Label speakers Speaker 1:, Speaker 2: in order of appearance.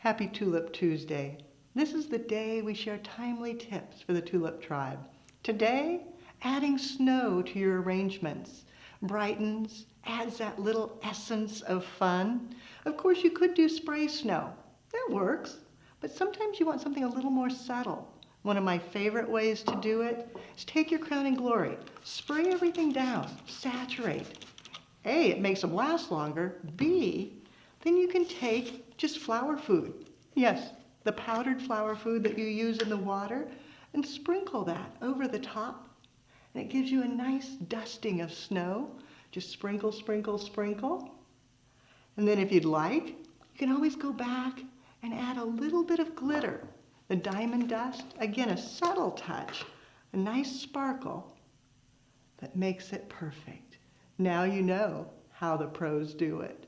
Speaker 1: Happy Tulip Tuesday. This is the day we share timely tips for the tulip tribe. Today, adding snow to your arrangements brightens, adds that little essence of fun. Of course, you could do spray snow. That works, but sometimes you want something a little more subtle. One of my favorite ways to do it is take your Crown and Glory, spray everything down, saturate. A, it makes them last longer. B, then you can take just flower food. Yes, the powdered flower food that you use in the water, and sprinkle that over the top. And it gives you a nice dusting of snow. Just sprinkle, sprinkle, sprinkle. And then if you'd like, you can always go back and add a little bit of glitter. The diamond dust, again, a subtle touch, a nice sparkle that makes it perfect. Now you know how the pros do it.